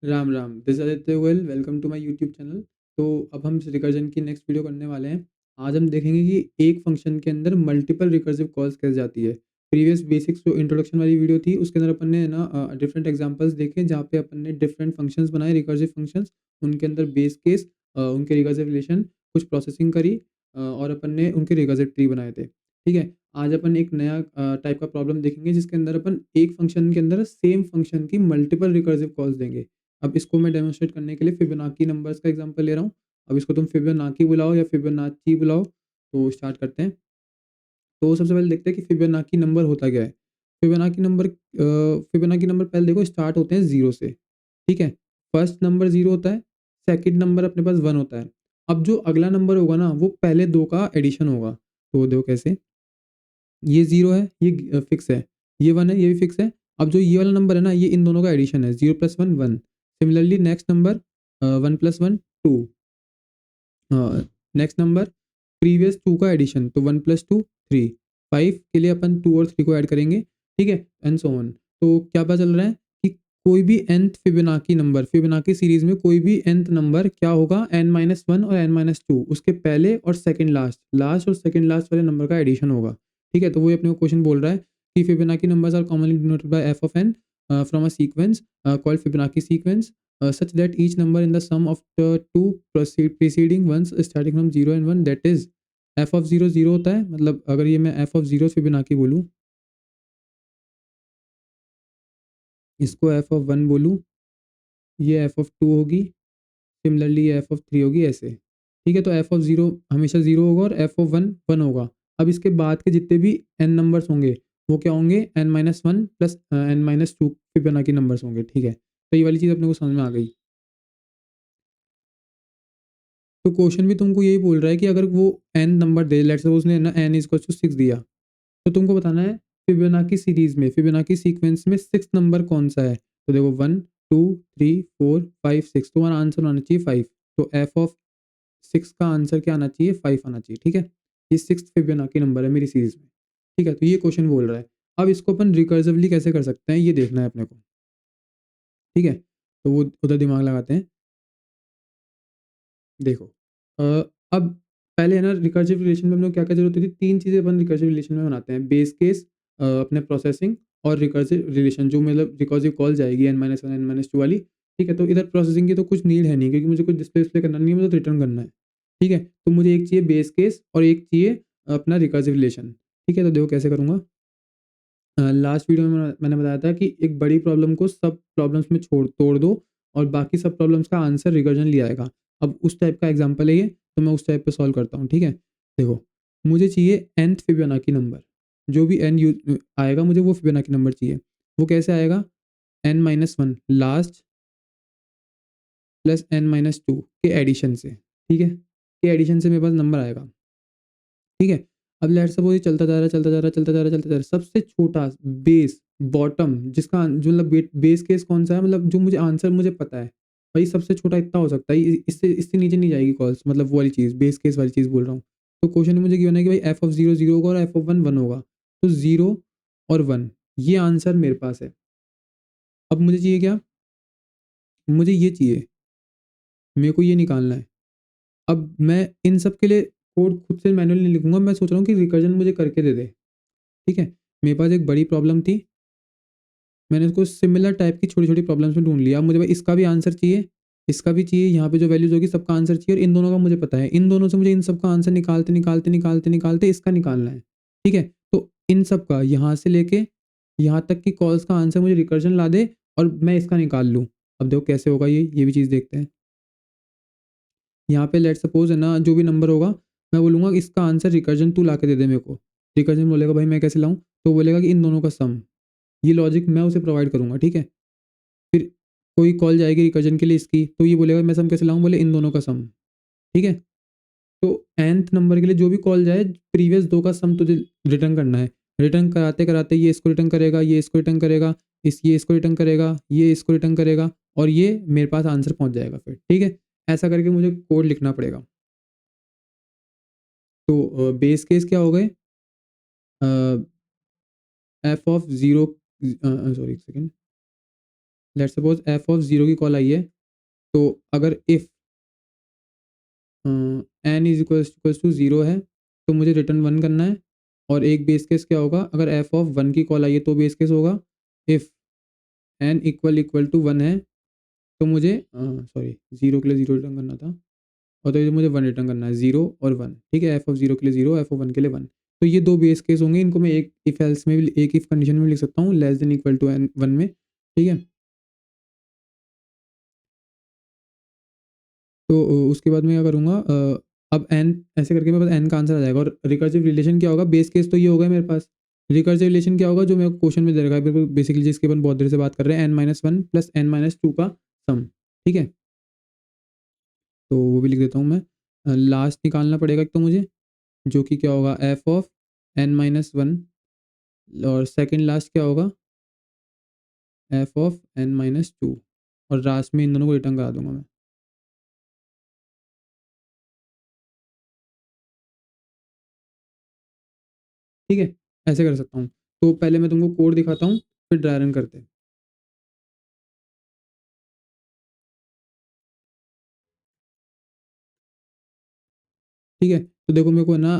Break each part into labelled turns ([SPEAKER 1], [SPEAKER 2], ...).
[SPEAKER 1] Ram Ram, this Aditya Goyal, welcome to my YouTube channel. तो अब हम रिकर्जन की नेक्स्ट वीडियो करने वाले हैं। आज हम देखेंगे कि एक फंक्शन के अंदर मल्टीपल रिकर्सिव कॉल्स कैसे जाती है। प्रीवियस बेसिक्स जो इंट्रोडक्शन वाली वीडियो थी उसके अंदर अपन ने ना डिफरेंट एग्जांपल्स देखे जहाँ पे अपन ने डिफरेंट फंक्शंस बनाए, रिकर्सिव फंक्शंस। उनके अंदर बेस केस, उनके रिकर्सिव रिलेशन, कुछ प्रोसेसिंग करी, और अपन ने उनके रिकर्सिव ट्री बनाए थे। ठीक है। आज अपन एक नया टाइप का प्रॉब्लम देखेंगे जिसके अंदर अपन एक फंक्शन के अंदर सेम फंक्शन की मल्टीपल रिकर्सिव कॉल्स देंगे। अब इसको मैं डेमोन्स्ट्रेट करने के लिए फिबोनाची नंबर्स का एग्जांपल ले रहा हूँ। अब इसको तुम फिबोनाची बुलाओ या फिबोनाची बुलाओ, तो स्टार्ट करते हैं। तो सबसे पहले देखते हैं कि फिबोनाची नंबर होता क्या है। फिबोनाची नंबर पहले देखो स्टार्ट होते हैं ज़ीरो से। ठीक है। फर्स्ट नंबर ज़ीरो होता है, सेकंड नंबर अपने पास वन होता है। अब जो अगला नंबर होगा ना वो पहले दो का एडिशन होगा। तो देखो कैसे, ये ज़ीरो है, ये फिक्स है, ये वन है, ये भी फिक्स है। अब जो ये वाला नंबर है ना, ये इन दोनों का एडिशन है, zero plus one one. Similarly next number one plus one two. Next number previous two का एडिशन, तो one plus two three. Five के लिए अपन टू और थ्री को ऐड करेंगे। ठीक है, एंड सो ऑन। तो क्या पता चल रहा है कि कोई भी nth Fibonacci number, Fibonacci series में कोई भी nth नंबर क्या होगा, n माइनस वन और n माइनस टू, उसके पहले और सेकंड लास्ट, लास्ट और सेकंड लास्ट वाले नंबर का एडिशन होगा। ठीक है, तो वो अपने को क्वेश्चन बोल रहा है कि Fibonacci numbers are commonly denoted by F of n from a sequence called Fibonacci sequence, such that each number in the sum of the two preceding ones starting from 0 and 1, that is f of 0 0 होता है। मतलब अगर ये मैं f of 0 Fibonacci बोलूँ, इसको f of 1 बोलूँ, ये f of 2 होगी, सिमिलरली ये f of 3 होगी, ऐसे। ठीक है, तो f of 0 हमेशा 0 होगा और f of 1 1 होगा। अब इसके बाद के जितने भी n नंबर्स होंगे वो क्या होंगे, n minus one plus n minus two Fibonacci numbers होंगे। ठीक है, तो ये वाली चीज़ अपने को समझ में आ गई। तो क्वेश्चन भी तुमको यही बोल रहा है कि अगर वो n number they, let's suppose उसने ना n इज टू सिक्स दिया, तो तुमको बताना है फिबोनाची सीरीज में, फिबोनाची सीक्वेंस में सिक्स नंबर कौन सा है। तो देखो one two three four five six, तुम्हारा आंसर आना चाहिए फाइव। तो एफ ऑफ सिक्स का आंसर क्या आना चाहिए, फाइव आना चाहिए। ठीक है, ये सिक्स फिबोनाची नंबर है मेरी सीरीज में। ठीक है, तो ये क्वेश्चन बोल रहा है। अब इसको अपन रिकर्सिवली कैसे कर सकते हैं ये देखना है अपने को। ठीक है, तो वो उधर दिमाग लगाते हैं। देखो, अब पहले है ना रिकर्सिव रिलेशन में हम लोग क्या क्या जरूरत होती थी, तीन चीज़ें अपन रिकर्सिव रिलेशन में बनाते हैं, बेस केस, अपने प्रोसेसिंग, और रिकर्सिव रिलेशन जो मतलब रिकर्सिव कॉल जाएगी n minus one n minus two वाली। ठीक है, तो इधर प्रोसेसिंग की तो कुछ नीड है नहीं क्योंकि मुझे कुछ डिस्प्ले डिस्प्ले करना नहीं है, मुझे तो रिटर्न करना है। ठीक है, तो मुझे एक चाहिए बेस केस और एक चाहिए अपना रिकर्सिव रिलेशन। ठीक है, तो देखो कैसे करूँगा। लास्ट वीडियो में मैंने बताया था कि एक बड़ी प्रॉब्लम को सब प्रॉब्लम्स में छोड़ तोड़ दो और बाकी सब प्रॉब्लम्स का आंसर रिकर्जन लिया आएगा। अब उस टाइप का एग्जांपल है ये, तो मैं उस टाइप पे सॉल्व करता हूँ। ठीक है, देखो, मुझे चाहिए nth फिबोनाची नंबर, जो भी n आएगा मुझे वो फिबोनाची नंबर चाहिए। वो कैसे आएगा, n minus one last plus n minus two के एडिशन से। ठीक है, के एडिशन से मेरे पास नंबर आएगा। ठीक है, अब लेट्स सपोज ये चलता जा रहा है, चलता जा रहा है, चलता जा रहा है, चलता जा रहा है, सबसे छोटा बेस बॉटम जिसका जो मतलब बेस केस कौन सा है, मतलब जो मुझे आंसर मुझे पता है, भाई सबसे छोटा इतना हो सकता है, इससे इससे नीचे नहीं जाएगी कॉल्स, मतलब वो वाली चीज़ बेस केस वाली चीज़ बोल रहा हूँ। तो क्वेश्चन में मुझे गिवन है कि भाई एफ ऑफ जीरो जीरो होगा और एफ ऑफ वन वन होगा। तो जीरो और वन, ये आंसर मेरे पास है। अब मुझे चाहिए क्या, मुझे ये चाहिए, मेरे को ये निकालना है। अब मैं इन सब के लिए कोड खुद से मैनुअली नहीं लिखूंगा, मैं सोच रहा हूँ कि रिकर्जन मुझे करके दे दे। ठीक है, मेरे पास एक बड़ी प्रॉब्लम थी, मैंने उसको सिमिलर टाइप की छोटी छोटी प्रॉब्लम्स में ढूंढ लिया। मुझे भाई इसका भी आंसर चाहिए, इसका भी चाहिए, यहाँ पे जो वैल्यूज होगी सबका आंसर चाहिए, और इन दोनों का मुझे पता है, इन दोनों से मुझे इन सबका आंसर निकालते निकालते निकालते निकालते इसका निकालना है। ठीक है, तो इन सब का यहाँ से लेके यहाँ तक की कॉल्स का आंसर मुझे रिकर्जन ला दे और मैं इसका निकाल लूँ। अब देखो कैसे होगा ये भी चीज़ देखते हैं। यहाँ पे लेट सपोज है ना, जो भी नंबर होगा मैं बोलूँगा इसका आंसर रिकर्जन तू ला के दे दे मेरे को। रिकर्जन बोलेगा भाई मैं कैसे लाऊँ, तो बोलेगा कि इन दोनों का सम। ये लॉजिक मैं उसे प्रोवाइड करूँगा। ठीक है, फिर कोई कॉल जाएगी रिकर्जन के लिए इसकी, तो ये बोलेगा मैं सम कैसे लाऊँ, बोले इन दोनों का सम। ठीक है, तो nth नंबर के लिए जो भी कॉल जाए प्रीवियस दो का सम तुझे रिटर्न करना है। रिटर्न कराते कराते ये इसको रिटर्न करेगा, ये इसको रिटर्न करेगा, ये इसको रिटर्न करेगा, ये इसको रिटर्न करेगा, और ये मेरे पास आंसर पहुंच जाएगा फिर। ठीक है, ऐसा करके मुझे कोड लिखना पड़ेगा। तो बेस केस क्या हो गए, एफ ऑफ जीरो, सॉरी एक second, let's suppose F of 0 की कॉल आई है, तो अगर if n is equals to 0 है तो मुझे रिटर्न 1 करना है। और एक बेस केस क्या होगा, अगर एफ ऑफ 1 की कॉल आई है तो बेस केस होगा इफ़ एन इक्वल टू 1 है तो मुझे सॉरी 0 के लिए 0 रिटर्न करना था, और तो ये मुझे 1 रिटर्न करना है, 0 और 1, ठीक है। एफ ऑफ 0 के लिए 0, एफ ऑफ 1 के लिए 1। तो ये 2 बेस केस होंगे, इनको मैं एक इफ एल्स में भी, एक इफ कंडीशन में भी लिख सकता हूँ, less than equal to n 1 में, ठीक है। तो उसके बाद मैं क्या करूँगा, अब एन ऐसे करके मेरे पास एन का आंसर आ जाएगा। और रिकर्सिव रिलेशन क्या होगा, बेस केस तो ये होगा मेरे पास। रिकर्सिव रिलेशन क्या होगा, जो मेरे को क्वेश्चन में दे रखा है बिल्कुल बेसिकली, जिसके अपन बहुत देर से बात कर रहे हैं, n-1 प्लस n-2 का सम, ठीक है। तो वो भी लिख देता हूँ मैं। लास्ट निकालना पड़ेगा एक तो मुझे, जो कि क्या होगा, एफ ऑफ n-1, और सेकंड लास्ट क्या होगा, एफ ऑफ n-2, और लास्ट में इन दोनों को रिटर्न करा दूंगा मैं, ठीक है। ऐसे कर सकता हूँ। तो पहले मैं तुमको कोड दिखाता हूँ, फिर ड्राई रन करते हैं, ठीक है। तो देखो मेरे को ना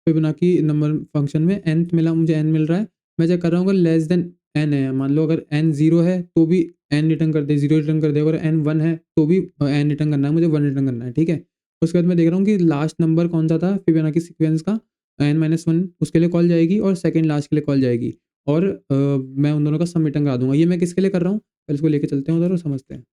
[SPEAKER 1] फिबोनाची नंबर फंक्शन में nth मिला, मुझे n मिल रहा है। मैं चेक कर रहा हूँ अगर लेस देन n है, मान लो अगर n 0 है तो भी n रिटर्न कर दे, 0 रिटर्न कर दे। अगर n 1 है तो भी n रिटर्न करना है, मुझे 1 रिटर्न करना है, ठीक है। उसके बाद मैं देख रहा हूँ कि लास्ट नंबर कौन सा था फिबोनाची सीक्वेंस का, n-1 उसके लिए कॉल जाएगी और सेकंड लास्ट के लिए कॉल जाएगी। और मैं उन दोनों का सम रिटर्न करा दूँगा। ये मैं किसके लिए कर रहा हूँ, पहले इसको लेके चलते हैं उधर और समझते हैं।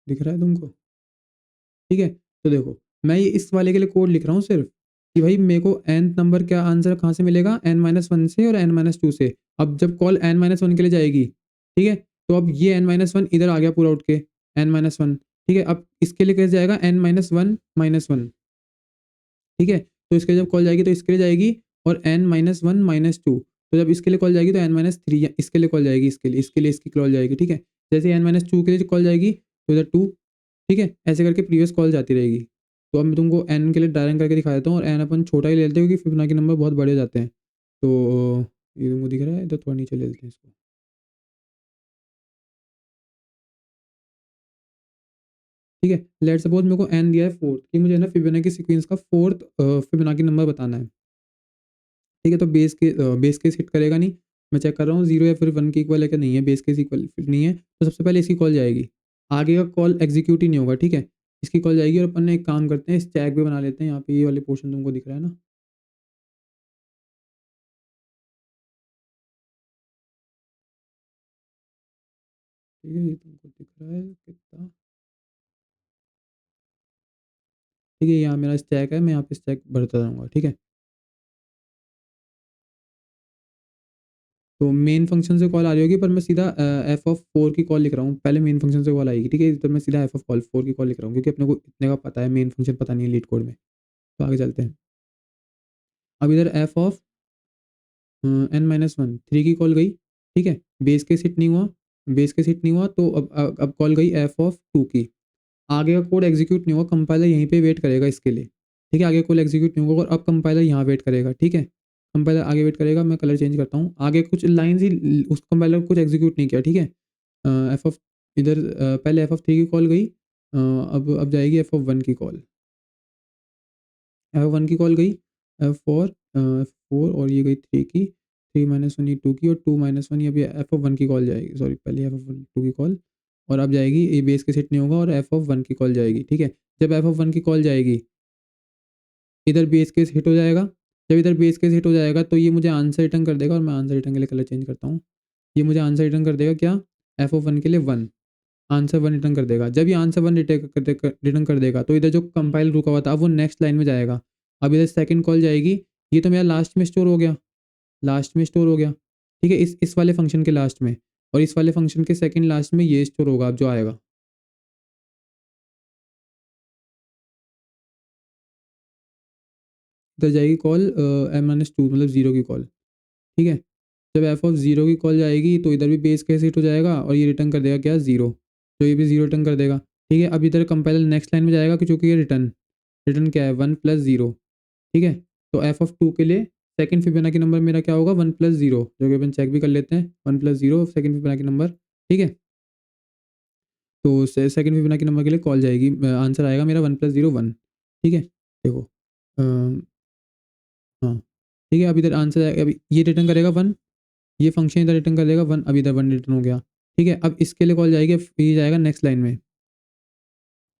[SPEAKER 1] दिख रहा है तुमको? ठीक है? तो देखो, मैं ये इस वाले के लिए कोड लिख रहा हूँ सिर्फ़, कि भाई मेरे को nth नंबर का आंसर कहाँ से मिलेगा, n-1 से और n-2 से। अब जब कॉल n-1 के लिए जाएगी, ठीक है? तो अब ये n-1 इधर आ गया पूरा उठ के, n-1, ठीक है? अब इसके लिए कैसे जाएगा, n-1, ठीक है? तो इसके लिए जब कॉल जाएगी तो इसके लिए जाएगी, और n-1, -2, तो जब इसके लिए कॉल जाएगी तो n-3 या इसके लिए कॉल जाएगी, इसके लिए इसकी कॉल जाएगी, ठीक है? जैसे n-2 के लिए कॉल जाएगी तो इधर 2, ठीक है? ऐसे करके प्रीवियस कॉल जाती रहेगी। तो अब मैं तुमको n के लिए ड्राई रन करके दिखा देता हूँ, और n अपन छोटा ही ले लेते हैं क्योंकि फिबोनाची नंबर बहुत बड़े हो जाते हैं। तो ये तुमको दिख रहा है, इधर थोड़ा नीचे ले लेते हैं इसको, ठीक है? लेट्स सपोज़ मेरे को n दिया है 4, कि मुझे ना फिबोनाची सीक्वेंस का 4th फिबोनाची नंबर बताना है। ठीक है, तो बेस केस हिट करेगा नहीं। मैं चेक कर रहा हूँ 0 या फिर 1 के इक्वल है कि नहीं है, बेस केस इक्वल फिर नहीं है, तो सबसे पहले इसकी कॉल जाएगी। आगे का कॉल एग्ज़ीक्यूट ही नहीं होगा, ठीक है? इसकी कॉल जाएगी, और अपन एक काम करते हैं, स्टैक भी बना लेते हैं। यहाँ पे ये वाले पोर्शन तुमको दिख रहा है ना? ठीक है, ये तुमको दिख रहा है कितना? ठीक है, यहाँ मेरा स्टैक है, मैं यहाँ पे स्टैक भरता जाऊँगा, ठीक है? तो मेन फंक्शन से कॉल आ रही होगी, पर मैं सीधा एफ ऑफ 4 की कॉल लिख रहा हूँ। पहले मेन फंक्शन से कॉल आएगी, ठीक है? तो मैं सीधा एफ ऑफ कॉल 4 की कॉल लिख रहा हूँ, क्योंकि अपने को इतने का पता है, मेन फंक्शन पता नहीं है लीड कोड में। तो आगे चलते हैं। अब इधर एफ ऑफ n-1 3 की कॉल गई, ठीक है? बेस केस हिट नहीं हुआ, बेस केस हिट नहीं हुआ, तो अब कॉल गई एफ ऑफ 2 की। आगे का कोड एग्जीक्यूट नहीं होगा, कंपाइलर यहीं पे वेट करेगा इसके लिए, ठीक है? आगे कोड एग्जीक्यूट नहीं होगा, और अब कंपाइलर यहाँ वेट करेगा, ठीक है? कंपाइलर आगे वेट करेगा, मैं कलर चेंज करता हूँ। आगे कुछ लाइन्स ही उस कंपाइलर कुछ एग्जीक्यूट नहीं किया, ठीक है? एफ ऑफ इधर पहले एफ ऑफ 3 की कॉल गई, अब जाएगी एफ ऑफ 1 की कॉल। F1 की कॉल गई, F4 4, और ये गई 3 की, 3-1 ये 2 की, और 2-1 ये अभी F1 की कॉल जाएगी, सॉरी पहले F1 2 की कॉल, और अब जाएगी, ये बेस केस हिट नहीं होगा, और F1 की कॉल जाएगी, ठीक है? जब F1 की कॉल जाएगी, इधर बेस केस हिट हो जाएगा। जब इधर बेस केस हिट हो जाएगा तो ये मुझे आंसर रिटर्न कर देगा, और मैं आंसर रिटर्न के लिए कलर चेंज करता हूँ। ये मुझे आंसर रिटर्न कर देगा क्या? F1 के लिए 1, आंसर 1 रिटर्न कर देगा। जब ये आंसर 1 रिटर्न कर देगा, तो इधर जो कंपाइल रुका हुआ था, अब वो नेक्स्ट लाइन में जाएगा। अब इधर सेकंड कॉल जाएगी, ये तो मेरा लास्ट में स्टोर हो गया, लास्ट में स्टोर हो गया, ठीक है? इस वाले फंक्शन के लास्ट में, और इस वाले फंक्शन के सेकंड लास्ट में ये स्टोर होगा अब जो आएगा। इधर जाएगी कॉल m-2, मतलब 0 की कॉल, ठीक है? जब एफ ऑफ 0 की कॉल जाएगी तो इधर भी बेस केस हिट हो जाएगा, और ये रिटर्न कर देगा क्या? 0, तो ये भी 0 रिटर्न कर देगा, ठीक है? अब इधर कंपाइलर नेक्स्ट लाइन में जाएगा कि चूँकि ये रिटर्न, रिटर्न क्या है 1 + 0, ठीक है। तो एफ ऑफ 2 के लिए सेकंड फिबोनाची नंबर मेरा क्या होगा 1 + 0, जो कि अपन चेक भी कर लेते हैं 1 + 0 सेकंड फिबोनाची नंबर, ठीक है। तो सेकंड फिबोनाची नंबर के लिए कॉल जाएगी, आंसर आएगा मेरा 1 + 0 1, ठीक है। देखो हाँ, ठीक है। अब इधर आंसर आएगा, अभी ये रिटर्न करेगा 1, ये फंक्शन इधर रिटर्न कर देगा 1, अब इधर 1 रिटर्न हो गया, ठीक है। अब इसके लिए कॉल जाएगी, ये जाएगा नेक्स्ट लाइन में,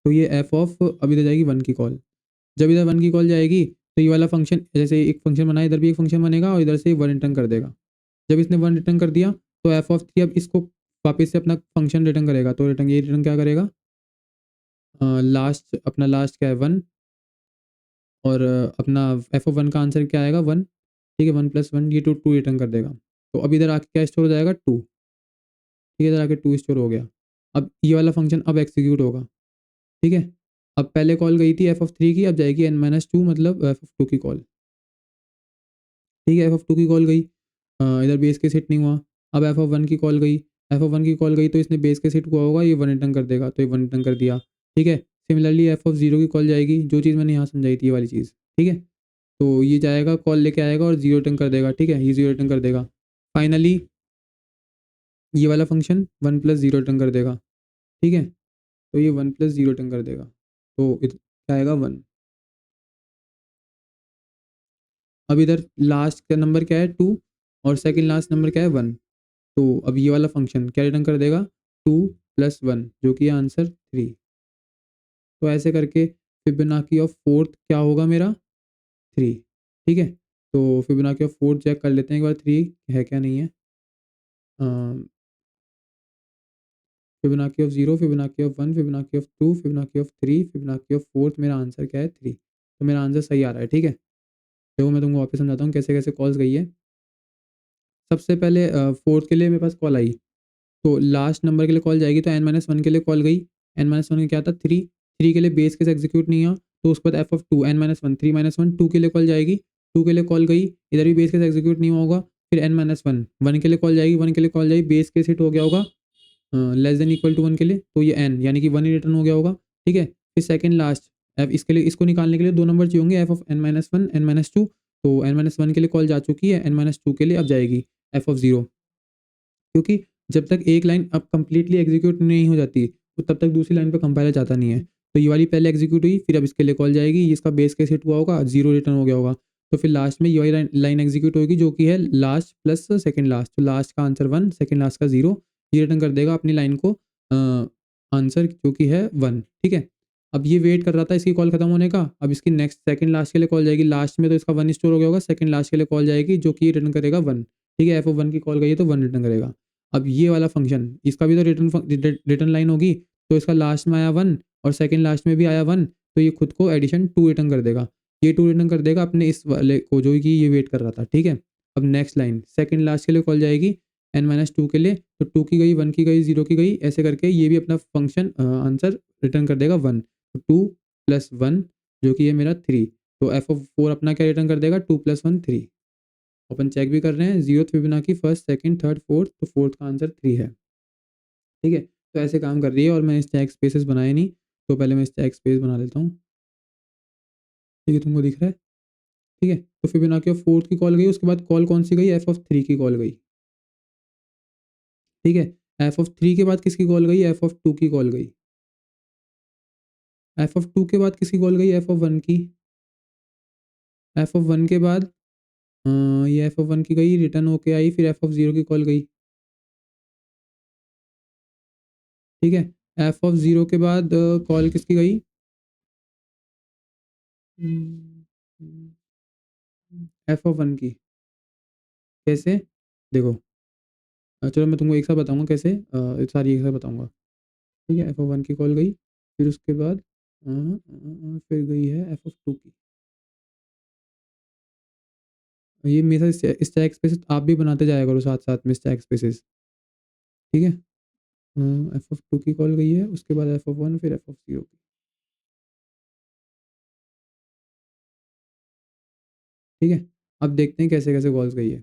[SPEAKER 1] तो ये एफ ऑफ अब इधर जाएगी 1 की कॉल। जब इधर 1 की कॉल जाएगी तो ये वाला फंक्शन, जैसे एक फंक्शन बना है इधर भी एक फंक्शन बनेगा और इधर से 1 रिटर्न कर देगा। जब इसने 1 रिटर्न कर दिया तो एफ ऑफ 3 अब इसको वापस से अपना फंक्शन रिटर्न करेगा, तो रिटर्न ये रिटर्न क्या करेगा, लास्ट अपना लास्ट क्या है 1, और अपना एफ ऑफ 1 का आंसर क्या आएगा 1, ठीक है। 1 + 1 ये 2 रिटर्न कर देगा। तो अब इधर आके क्या स्टोर हो जाएगा 2, ठीक है। इधर आके 2 स्टोर हो गया। अब ये वाला फंक्शन अब एग्जीक्यूट होगा, ठीक है। अब पहले कॉल गई थी एफ ऑफ 3 की, अब जाएगी n-2 मतलब एफ ऑफ 2 की कॉल, ठीक है। एफ ऑफ 2 की कॉल गई, इधर बेस केस हिट नहीं हुआ। अब एफ ऑफ 1 की कॉल गई, एफ ऑफ 1 की कॉल गई तो इसने बेस केस हिट हुआ होगा, ये 1 रिटर्न कर देगा, तो ये 1 रिटर्न कर दिया, ठीक है। सिमिलरली एफ ऑफ 0 की कॉल जाएगी, जो चीज़ मैंने यहाँ समझाई थी ये वाली चीज़, ठीक है। तो ये जाएगा कॉल लेके आएगा और 0 रिटर्न कर देगा, ठीक है। ये 0 रिटर्न कर देगा। फाइनली ये वाला फंक्शन 1 + 0 रिटर्न कर देगा, ठीक है। तो ये 1 + 0 रिटर्न कर देगा, तो क्या आएगा 1। अब इधर लास्ट का नंबर क्या है 2 और सेकंड लास्ट नंबर क्या है 1, तो अब ये वाला फंक्शन क्या रिटर्न कर देगा 2 + 1, जो कि आंसर 3। तो ऐसे करके फिबोनाची ऑफ फोर्थ क्या होगा मेरा 3, ठीक है। तो फिबोनाची ऑफ फोर्थ चेक कर लेते हैं एक बार 3 है क्या नहीं है। Fibonacci of 0, Fibonacci of 1, Fibonacci of 2, Fibonacci of 3, Fibonacci of fourth, मेरा आंसर क्या है 3। तो मेरा आंसर सही आ रहा है, ठीक है। देखो मैं तुमको वापस समझाता हूँ कैसे कैसे कॉल्स गई है। सबसे पहले फोर्थ के लिए मेरे पास कॉल आई, तो लास्ट नंबर के लिए कॉल जाएगी, तो n-1 के लिए कॉल गई। n-1 में क्या था 3, 3 के लिए बेस केस एग्जीक्यूट नहीं हुआ, तो उसके बाद एफ ऑफ 2 n-1 3-1 2 के लिए कॉल जाएगी, 2 के लिए कॉल गई, इधर भी बेस केस एग्जीक्यूट नहीं हुआ होगा। फिर n-1 1 के लिए कॉल जाएगी, 1 के लिए कॉल जाएगी, बेस केस हिट हो गया होगा लेस देन इक्वल टू 1 के लिए, तो ये n यानी कि 1 ही रिटर्न हो गया होगा, ठीक है। फिर सेकंड लास्ट एफ, इसके लिए इसको निकालने के लिए 2 नंबर चाहिए होंगे, एफ ऑफ n-1 n-2, तो n-1 के लिए कॉल जा चुकी है, n-2 के लिए अब जाएगी एफ ऑफ 0, क्योंकि जब तक एक लाइन अब कंप्लीटली एग्जीक्यूट नहीं हो जाती तो तब तक दूसरी लाइन पे कंपाइलर जाता नहीं है। तो ये वाली पहले एग्जीक्यूट हुई, फिर अब इसके लिए कॉल जाएगी, इसका बेस केस हिट हुआ होगा, 0 रिटर्न हो गया होगा, तो फिर लास्ट में ये वाली लाइन एग्जीक्यूट होगी जो कि है लास्ट प्लस सेकंड लास्ट, तो लास्ट का आंसर 1 सेकंड लास्ट का 0, ये रिटर्न कर देगा अपनी लाइन को आंसर जो कि है 1, ठीक है। अब ये वेट कर रहा था इसकी कॉल खत्म होने का, अब इसकी नेक्स्ट सेकंड लास्ट के लिए कॉल जाएगी, लास्ट में तो इसका 1 स्टोर हो गया होगा, सेकंड लास्ट के लिए कॉल जाएगी जो कि रिटर्न करेगा 1, ठीक है। एफ ऑफ 1 की कॉल गई है तो 1 रिटर्न करेगा। अब ये वाला फंक्शन इसका भी तो रिटर्न लाइन होगी, तो इसका लास्ट में आया 1 और सेकंड लास्ट में भी आया 1, तो ये खुद को एडिशन 2 रिटर्न कर देगा, ये 2 रिटर्न कर देगा अपने इस वाले को जो कि ये वेट कर रहा था, ठीक है। अब नेक्स्ट लाइन सेकंड लास्ट के लिए कॉल जाएगी n-2 के लिए, तो 2 की गई 1 की गई 0 की गई, ऐसे करके ये भी अपना फंक्शन आंसर रिटर्न कर देगा 1, तो 2 + 1 जो कि है मेरा 3, तो एफ ऑफ 4 अपना क्या रिटर्न कर देगा 2 + 1 3। अपन चेक भी कर रहे हैं, 0th Fibonacci first second third fourth, तो फोर्थ का आंसर 3 है, ठीक है। तो ऐसे काम कर रही है और मैंने स्टैक स्पेसेस बनाए नहीं, तो पहले मैं स्टैक स्पेस बना लेता हूँ, ठीक है। तुमको दिख रहा है, ठीक है। तो फिबोनाची ऑफ फोर्थ की कॉल गई, उसके बाद कॉल कौन सी गई एफ ऑफ 3 की कॉल गई, ठीक है। एफ ऑफ 3 के बाद किसकी कॉल गई एफ ऑफ 2 की कॉल गई, एफ ऑफ 2 के बाद किसकी कॉल गई एफ ऑफ 1 की, एफ ऑफ 1 के बाद ये एफ ऑफ 1 की गई रिटर्न होके आई, फिर एफ ऑफ 0 की कॉल गई, ठीक है। एफ ऑफ 0 के बाद कॉल किसकी गई एफ ऑफ 1 की, कैसे देखो, चलो मैं तुमको एक साथ बताऊंगा कैसे, सारी एक साथ बताऊंगा, ठीक है। एफ ऑफ 1 की कॉल गई, फिर उसके बाद फिर गई है एफ ऑफ 2 की, ये मेरे साथ स्टैक स्पेसेस आप भी बनाते जाया करो साथ साथ में स्टैक स्पेसेस, ठीक है। एफ ऑफ 2 की कॉल गई है, उसके बाद एफ ऑफ 1, फिर एफ ऑफ 0 की, ठीक है। अब देखते हैं कैसे कैसे कॉल्स गई है।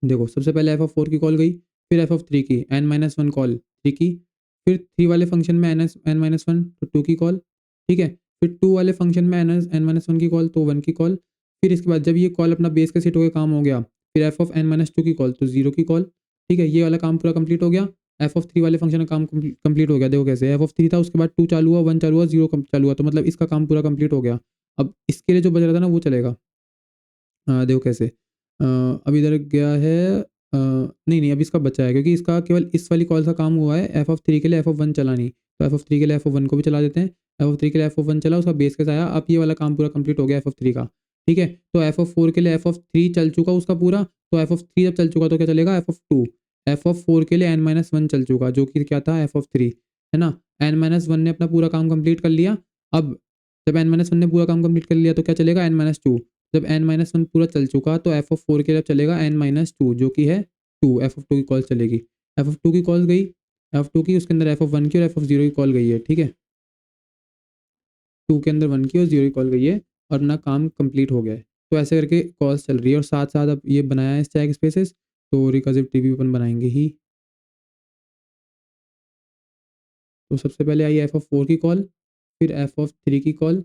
[SPEAKER 1] देखो सबसे पहले एफ ऑफ 4 की कॉल गई, फिर एफ ऑफ 3 की n-1 कॉल 3 की, फिर 3 वाले फंक्शन में n-1 तो 2 की कॉल, ठीक है। फिर 2 वाले फंक्शन में n-1 की कॉल तो 1 की कॉल, फिर इसके बाद जब ये कॉल अपना बेस के सेट हो के काम हो गया, फिर f(n-2) की कॉल तो 0 की कॉल, ठीक है? ये वाला काम पूरा कंप्लीट हो गया। f(3) वाले फंक्शन का काम कंप्लीट हो गया, देखो कैसे f(3) था, उसके बाद 2 चालू हुआ, 1 चालू हुआ, 0 चालू हुआ, तो मतलब इसका काम पूरा कंप्लीट हो गया। अब इसके लिए जो बच रहा था ना वो चलेगा। देखो कैसे, अब इधर गया है, नहीं, अब इसका बचा है क्योंकि इसका केवल इस वाली कॉल का काम हुआ है, f(3) के लिए f(1) चला नहीं, तो f(3) के लिए f(1) को भी चला देते हैं। f(3) के लिए f(1) चला, उसका बेस केस आया, अब ये वाला काम पूरा कंप्लीट हो गया f(3) का, ठीक है? तो f(4) के लिए f(3) चल चुका उसका पूरा, तो f(3) जब चल चुका तो क्या चलेगा f(2), f(4) के लिए n-1 चल चुका जो कि क्या था f(3), है ना? n-1 ने अपना पूरा काम कंप्लीट कर लिया। अब जब n-1 ने पूरा काम कंप्लीट कर लिया तो क्या चलेगा n-2, जब n-1 पूरा चल चुका तो f(4) के लिए चलेगा n-2 जो कि है 2, f(2) की कॉल चलेगी। f(2) की कॉल गई, f(2) की, उसके अंदर f(1) की और f(0) की कॉल गई है, ठीक है? 2 के अंदर 1 की और 0 की कॉल गई है और अपना काम कंप्लीट हो गया है। तो ऐसे करके कॉल्स चल रही है और साथ-साथ अब ये बनाया है स्टैक स्पेसेस, तो रिकर्सिव ट्री भी अपन बनाएँगे ही। तो सबसे पहले आई f(4) की कॉल, फिर f(3) की कॉल,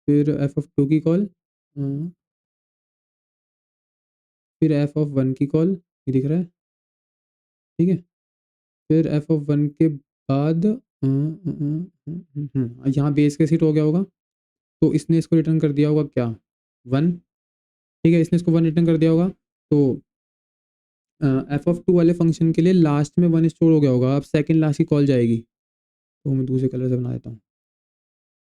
[SPEAKER 1] फिर f(2) की कॉल, फिर f(1) की कॉल, ये दिख रहा है, ठीक है? फिर f(1) के बाद यहाँ बेस केस हिट हो गया होगा, तो इसने इसको रिटर्न कर दिया होगा क्या? 1, ठीक है? इसने इसको 1 रिटर्न कर दिया होगा, तो f(2) वाले फंक्शन के लिए लास्ट में 1 स्टोर हो गया होगा, अब सेकंड लास्ट की कॉल जाएगी, तो मैं दूसरे कलर से बना देता हूँ।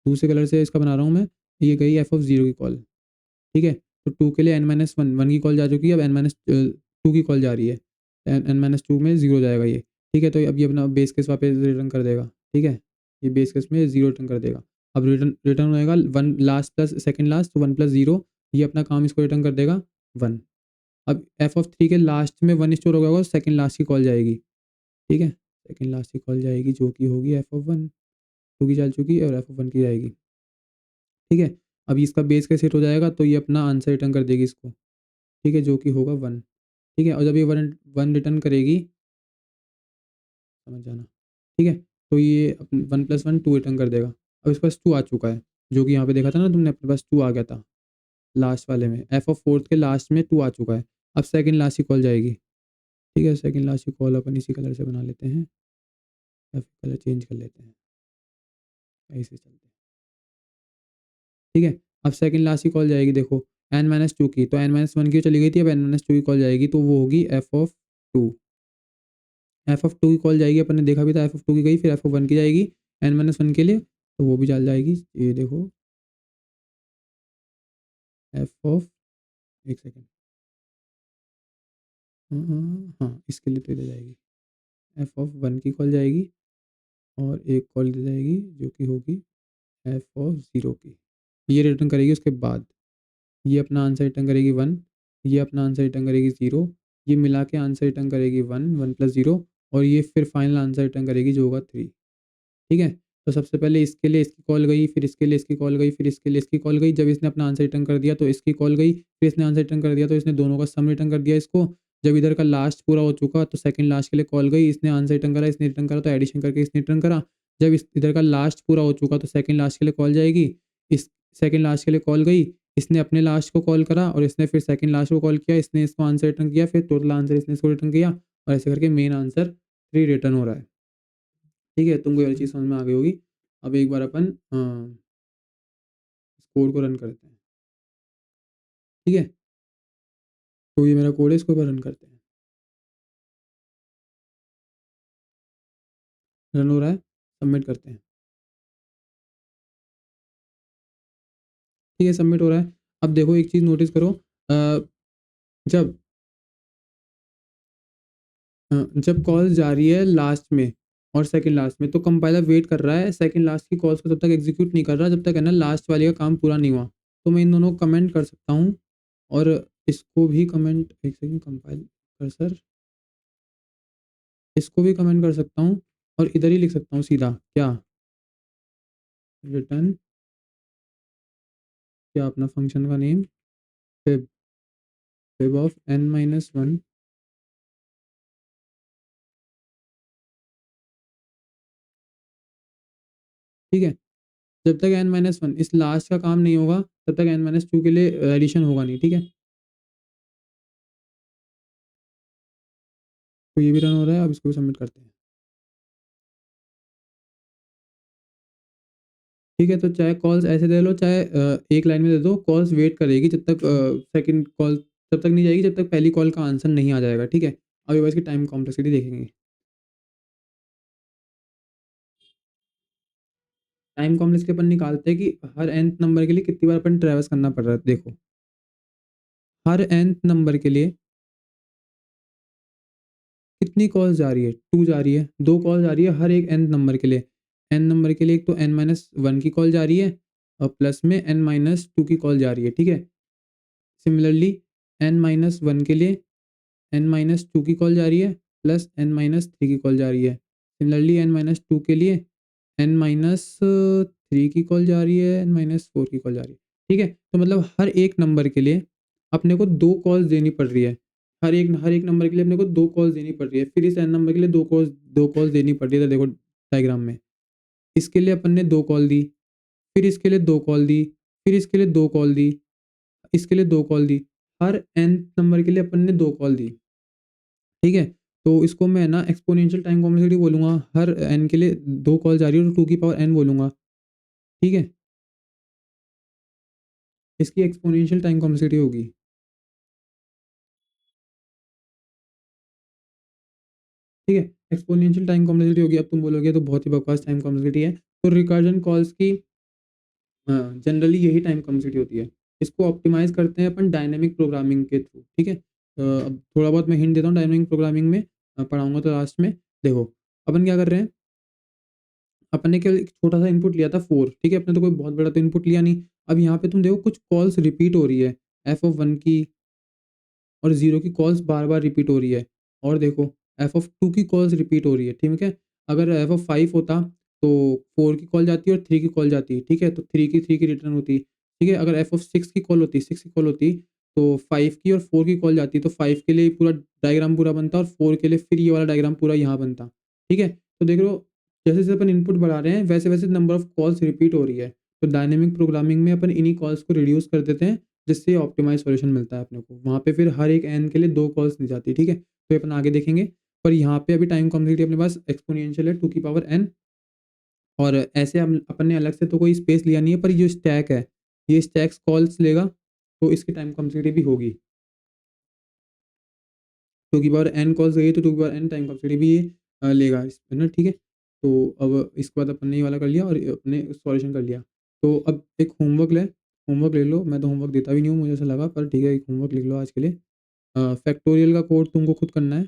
[SPEAKER 1] दूसरे कलर से इसका बना रहा हूँ मैं, ये गई f(0) की कॉल, ठीक है? तो 2 के लिए n-1 की कॉल जा चुकी है, अब n-2 की कॉल जा रही है। n-2 में 0 जाएगा ये, ठीक है? तो अब ये अपना बेस केस वापस रिटर्न कर देगा, ठीक है? ये बेस केस में 0 रिटर्न कर देगा। अब रिटर्न रिटर्न होएगा 1 लास्ट प्लस सेकंड लास्ट, तो 1 प्लस 0, ये अपना काम इसको रिटर्न कर देगा 1। अब f(3) के लास्ट में 1 स्टोर हो गया होगा, सेकंड लास्ट की कॉल जाएगी, ठीक है? सेकंड लास्ट की कॉल जाएगी जो कि होगी f(1), 2 की चल चुकी है और f(1) की जाएगी, ठीक है? अब इसका बेस केस हिट हो जाएगा तो ये अपना आंसर रिटर्न कर देगी इसको, ठीक है? जो कि होगा 1, ठीक है? और जब ये 1 रिटर्न करेगी, समझ जाना, ठीक है? तो ये 1 + 1 2 रिटर्न कर देगा। अब इसके पास 2 आ चुका है, जो कि यहाँ पे देखा था ना तुमने, अपने पास 2 आ गया था लास्ट वाले में, f(4) के लास्ट में 2 आ चुका है। अब सेकंड लास्ट की कॉल जाएगी, ठीक है? सेकंड लास्ट की कॉल अपन इसी कलर से बना लेते हैं या फिर कलर चेंज कर लेते हैं, ऐसे चलते हैं, ठीक है? अब सेकंड लास्ट की कॉल जाएगी, देखो n-2 की, तो n-1 की चली गई थी, अब n-2 की कॉल जाएगी तो वो होगी f(2). f(2) की कॉल जाएगी, अपन ने देखा भी था, f(2) की गई, फिर f(1) की जाएगी n-1 के लिए, तो वो भी चल जाएगी, ये देखो एक सेकंड, हाँ, इसके लिए तो इधर जाएगी, f(1) की कॉल जाएगी और एक कॉल इधर जाएगी जो कि होगी f(0) की, ये रिटर्न करेगी उसके बाद, ये अपना आंसर रिटर्न करेगी 1, ये अपना आंसर रिटर्न करेगी 0, ये मिला के आंसर रिटर्न करेगी 1, 1 + 0, और ये फिर फाइनल आंसर रिटर्न करेगी जो होगा 3, ठीक है? तो सबसे पहले इसके लिए इसकी कॉल गई, फिर इसके लिए इसकी कॉल गई, फिर इसके लिए इसकी कॉल गई, जब इसने अपना आंसर रिटर्न कर दिया तो इसकी कॉल गई, फिर इसने आंसर रिटर्न कर दिया तो इसने दोनों का सम रिटर्न कर दिया इसको, जब इधर का लास्ट पूरा हो चुका तो सेकंड लास्ट के लिए कॉल गई, इसने आंसर रिटर्न करा, इसने रिटर्न करा, तो एडिशन करके इसने रिटर्न करा, जब इधर का लास्ट पूरा हो चुका तो सेकंड लास्ट के लिए कॉल जाएगी, इस सेकंड लास्ट के लिए कॉल गई, इसने अपने लास्ट को कॉल करा और इसने फिर सेकंड लास्ट को कॉल किया, इसने इसको आंसर रिटर्न किया, फिर टोटल आंसर इसने इसको रिटर्न किया, और ऐसे करके मेन आंसर 3 रिटर्न हो रहा है, ठीक है? तुमको ये वाली चीज़ समझ में आ गई होगी। अब एक बार अपन इस कोड को रन करते हैं, ठीक है? तो ये मेरा कोड है, इसको एक बार रन करते हैं। रन हो रहा है, सबमिट करते हैं, ठीक है? सबमिट हो रहा है। अब देखो एक चीज़ नोटिस करो, जब जब कॉल जा रही है लास्ट में और सेकंड लास्ट में, तो कंपाइलर वेट कर रहा है सेकंड लास्ट की कॉल्स को, तब तक एग्जीक्यूट नहीं कर रहा जब तक है ना लास्ट वाली का काम पूरा नहीं हुआ। तो मैं इन दोनों को कमेंट कर सकता हूँ और इसको भी कमेंट, एक सेकंड, कंपाइल कर्सर, इसको भी कमेंट कर सकता हूँ और इधर ही लिख सकता हूँ सीधा, क्या रिटर्न, क्या अपना फंक्शन का name, fib, fib of n-1, ठीक है? जब तक n-1 इस लास्ट का काम नहीं होगा, तब तक n-2 के लिए एडिशन होगा नहीं, ठीक है? तो ये भी रन हो रहा है, अब इसको भी सबमिट करते हैं। ठीक है, तो चाहे कॉल्स ऐसे दे लो, चाहे एक लाइन में दे दो, कॉल्स वेट करेगी जब तक सेकंड कॉल तब तक नहीं जाएगी जब तक पहली कॉल का आंसर नहीं आ जाएगा, ठीक है? अभी बस इसकी टाइम कॉम्प्लेक्सिटी देखेंगे। टाइम कॉम्प्लेक्सिटी अपन निकालते हैं कि हर nth नंबर के लिए कितनी बार अपन ट्रैवर्स करना पड़ रहा है, देखो। हर nth नंबर के लिए कितनी कॉल्स जा रही है? 2 जा रही है, 2 कॉल जा रही है हर एक nth नंबर के लिए। n नंबर के लिए एक तो n-1 की कॉल जा रही है और प्लस में n-2 की कॉल जा रही है, ठीक है? सिमिलरली n-1 के लिए n-2 की कॉल जा रही है प्लस n-3 की कॉल जा रही है। सिमिलरली n-2 के लिए n-3 की कॉल जा रही है, n-4 की कॉल जा रही है। ठीक है? तो मतलब हर एक नंबर के लिए अपने को 2 कॉल्स देनी पड़ रही है। हर एक नंबर के लिए अपने को 2 कॉल्स देनी पड़ रही है। फिर इस n नंबर के लिए 2 कॉल्स देनी पड़ रही है, तो देखो डायग्राम में। इसके लिए अपन ने 2 कॉल दी, फिर इसके लिए 2 कॉल दी, फिर इसके लिए 2 कॉल दी, इसके लिए 2 कॉल दी। हर nth नंबर के लिए अपन ने 2 कॉल दी। ठीक है? तो इसको मैं ना एक्स्पोनेंशियल टाइम कॉम्प्लेक्सिटी बोलूँगा। हर n के लिए 2 कॉल जा रही है तो 2 की पावर n बोलूँगा। ठीक है? इसकी एक्स्पोनेंशियल टाइम कॉम्प्लेक्सिटी होगी। ठीक है? एक्स्पोनेंशियल टाइम कॉम्प्लेक्सिटी होगी। अब तुम बोलोगे तो बहुत ही बकवास टाइम कॉम्प्लेक्सिटी है। तो रिकर्जन कॉल्स की जनरली यही टाइम कॉम्प्लेक्सिटी होती है। इसको ऑप्टिमाइज़ करते हैं अपन डायनामिक प्रोग्रामिंग के थ्रू। ठीक है? अब थोड़ा बहुत मैं हिंट देता हूँ डायनामिक प्रोग्रामिंग में पढ़ाऊँगा तो लास्ट में। देखो, अपन क्या कर रहे हैं, अपन ने केवल एक छोटा-सा इनपुट लिया था 4, ठीक है? अपने तो कोई बहुत बड़ा तो इनपुट लिया नहीं। अब यहाँ पे तुम देखो कुछ कॉल्स रिपीट हो रही है। एफ ऑफ 1 की और 0 की कॉल्स बार-बार रिपीट हो रही है। और देखो एफ ऑफ 2 की कॉल्स रिपीट हो रही है, ठीक है? अगर एफ ऑफ 5 होता तो 4 की कॉल जाती और 3 की कॉल जाती, ठीक है? तो 3 की रिटर्न होती, ठीक है? अगर एफ ऑफ 6 की कॉल होती, 6 की कॉल होती तो 5 की और 4 की कॉल जाती, तो 5 के लिए पूरा डायग्राम पूरा बनता और 4 के लिए फिर ये वाला डायग्राम पूरा यहाँ बनता, ठीक है? तो देख लो जैसे-जैसे अपन इनपुट बढ़ा रहे हैं वैसे-वैसे नंबर ऑफ कॉल्स रिपीट हो रही है। तो डायनामिक प्रोग्रामिंग में अपन इन्हीं कॉल्स को रिड्यूस कर देते हैं जिससे ऑप्टिमाइज़ सॉल्यूशन मिलता है अपने को। वहाँ पे फिर हर एक n के लिए 2 कॉल्स दी जाती है, ठीक है? तो ये अपन आगे देखेंगे। पर यहाँ पे अभी टाइम कॉम्प्लेक्सिटी अपने पास एक्स्पोनेंशियल है 2 की पावर n और ऐसे हम अपन ने अलग से तो कोई स्पेस लिया नहीं है, पर ये जो स्टैक है, ये स्टैक्स कॉल्स लेगा, तो इसकी टाइम कॉम्प्लेक्सिटी भी होगी। 2 की पावर n कॉल्स गई है तो 2 की पावर n टाइम कॉम्प्लेक्सिटी भी ये लेगा है ना, ठीक है? तो अब इसके बाद अपन ने ये वाला कर लिया और अपने सॉल्यूशन कर लिया। तो अब एक होमवर्क ले लो, मैं तो होमवर्क देता भी नहीं हूँ, मुझे ऐसा लगा, पर ठीक है एक होमवर्क लिख लो आज के लिए। फैक्टोरियल का कोड तुमको खुद करना है।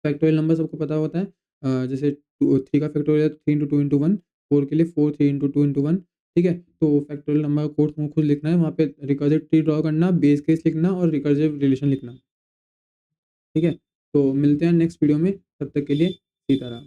[SPEAKER 1] फैक्टोरियल नंबर सबको पता होता है। जैसे 3 का फैक्टोरियल 3 इंटू 2 इंटू 1, 4 के लिए 4 3 इंटू 2 इंटू 1, ठीक है? तो फैक्टोरियल नंबर का कोड तुमको खुद लिखना है, वहाँ पे रिकर्सिव ट्री ड्रॉ करना, बेस केस लिखना और रिकर्सिव रिलेशन लिखना, ठीक है? तो मिलते हैं नेक्स्ट वीडियो में, तब तक के लिए सीताराम।